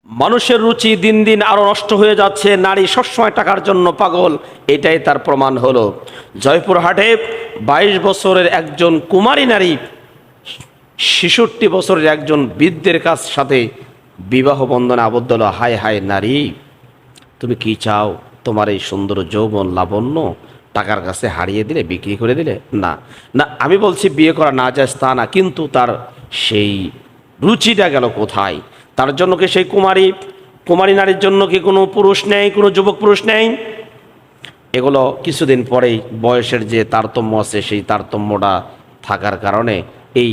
মানুষের রুচি দিন দিন আরো নষ্ট হয়ে যাচ্ছে, নারী সবসময় টাকার জন্য পাগল, এটাই তার প্রমাণ হলো। জয়পুরহাটে 22 বছরের একজন কুমারী নারী 66 বছরের একজন বৃদ্ধের কাছ সাথে বিবাহ বন্ধনে আবদ্ধ হলো। হায় হায় নারী, তুমি কি চাও? তোমার এই সুন্দর যৌবন লাবণ্য টাকার কাছে হারিয়ে দিলে, বিক্রি করে দিলে? না না, আমি বলছি বিয়ে করা না যায় তা না, কিন্তু তার সেই রুচিটা গেল কোথায়? তার জন্য কি সেই কুমারী নারীর জন্য কি কোনো পুরুষ নেই, কোনো যুবক পুরুষ নেই? এগুলো কিছুদিন পরেই বয়সের যে তারতম্য আছে, সেই তারতম্যটা থাকার কারণে এই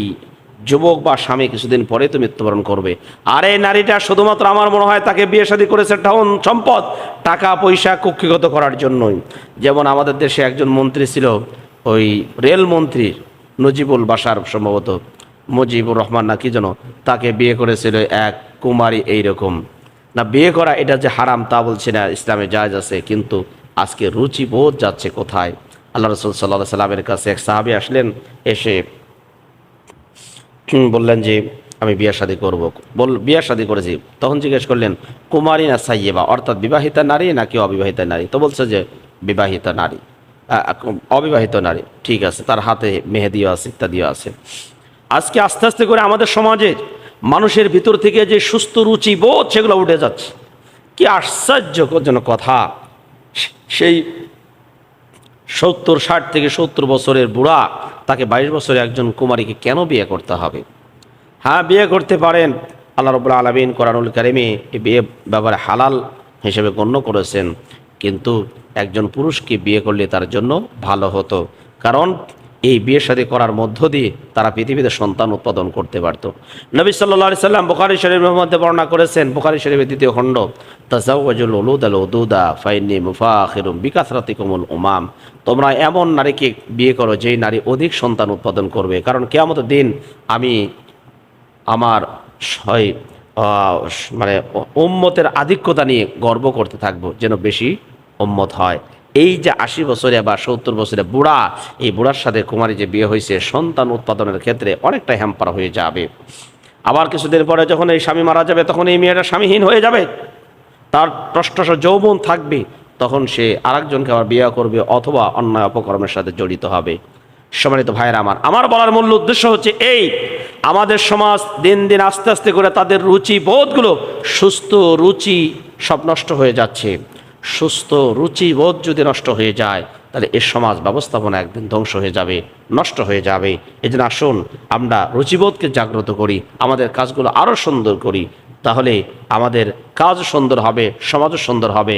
যুবক বা স্বামী কিছুদিন পরে তো মৃত্যুবরণ করবে। আর এই নারীটা শুধুমাত্র আমার মনে হয় তাকে বিয়ে শাদী করেছে ধন সম্পদ, টাকা পয়সা কুক্ষিগত করার জন্যই। যেমন আমাদের দেশে একজন মন্ত্রী ছিল, ওই রেলমন্ত্রী নজিবুল বাসার, সম্ভবত মুজিবুর রহমান না কি যেন, তাকে বিয়ে করেছিল এক কুমারী। এইরকম না, বিয়ে করা এটা যে হারাম তা বলছি না, ইসলামে জায়েজ আছে, কিন্তু আজকে রুচিবোধ যাচ্ছে কোথায়? আল্লাহ রসুল সাল্লাহ সাল্লামের কাছে এক সাহাবী আসলেন, এসে বললেন যে আমি বিয়ে শাদী করবো। বিয়ে শাদী করেছি। তখন জিজ্ঞেস করলেন কুমারী না সাইয়েবা, অর্থাৎ বিবাহিতা নারী নাকি অবিবাহিতা নারী? তো বলছে যে বিবাহিতা নারী, অবিবাহিত নারী। ঠিক আছে, তার হাতে মেহেদিও আছে, ইত্যাদিও আছে। আজকে আস্তে আস্তে করে আমাদের সমাজে মানুষের ভিতর থেকে যে সুস্থ রুচি বোধ সেগুলো উঠে যাচ্ছে। কি আশ্চর্যজনক কথা! সেই 60 থেকে 70 বছরের বুড়া, তাকে 22 বছরের একজন কুমারীকে কেন বিয়ে করতে হবে? হ্যাঁ, বিয়ে করতে পারেন। আল্লাহ রাব্বুল আলামিন কোরআনুল কারিমে এই বিয়ে ব্যাপারে হালাল হিসেবে গণ্য করেছেন, কিন্তু একজন পুরুষকে বিয়ে করলে তার জন্য ভালো হতো, কারণ এই বিয়ে শাদী করার মধ্য দিয়ে তারা পৃথিবীতে সন্তান উৎপাদন করতে পারত। নবী সাল্লাল্লাহু আলাইহি সাল্লাম বুখারী শরীফের মধ্যে বর্ণনা করেছেন, বুখারী শরীফের 2য় খণ্ড, তাজাওয়াজুল উলুদাল উদুদা ফাইন্নী মুফাখিরুম বিকাসরাতিকুমুল উমাম, তোমরা এমন নারীকে বিয়ে করো যেই নারী অধিক সন্তান উৎপাদন করবে, কারণ কিয়ামতের দিন আমি আমার মানে উম্মতের আধিক্যতা নিয়ে গর্ব করতে থাকবো, যেন বেশি উম্মত হয়। এই যে 80 বছরে বা 70 বছরে বুড়া, এই বুড়ার সাথে কুমারী যে বিয়ে হয়েছে, সন্তান উৎপাদনের ক্ষেত্রে অনেকটা হ্যাম্পার হয়ে যাবে। আবার কিছুদিন পরে যখন এই স্বামী মারা যাবে, তখন এই মেয়েটা স্বামীহীন হয়ে যাবে, তার টসটস যৌবন থাকবে, তখন সে আরেকজনকে আবার বিয়ে করবে অথবা অন্যায় অপকর্মের সাথে জড়িত হবে। সম্মানিত ভাইয়েরা, আমার বলার মূল উদ্দেশ্য হচ্ছে এই, আমাদের সমাজ দিন দিন আস্তে আস্তে করে তাদের রুচি বোধগুলো, সুস্থ রুচি সব নষ্ট হয়ে যাচ্ছে। সুস্থ রুচি বোধ যদি নষ্ট হয়ে যায়, তাহলে এর সমাজ ব্যবস্থাপনা একদিন ধ্বংস হয়ে যাবে, নষ্ট হয়ে যাবে। এই জন্য আসুন আমরা রুচিবোধকে জাগ্রত করি, আমাদের কাজগুলো আরও সুন্দর করি, তাহলে আমাদের কাজও সুন্দর হবে, সমাজও সুন্দর হবে।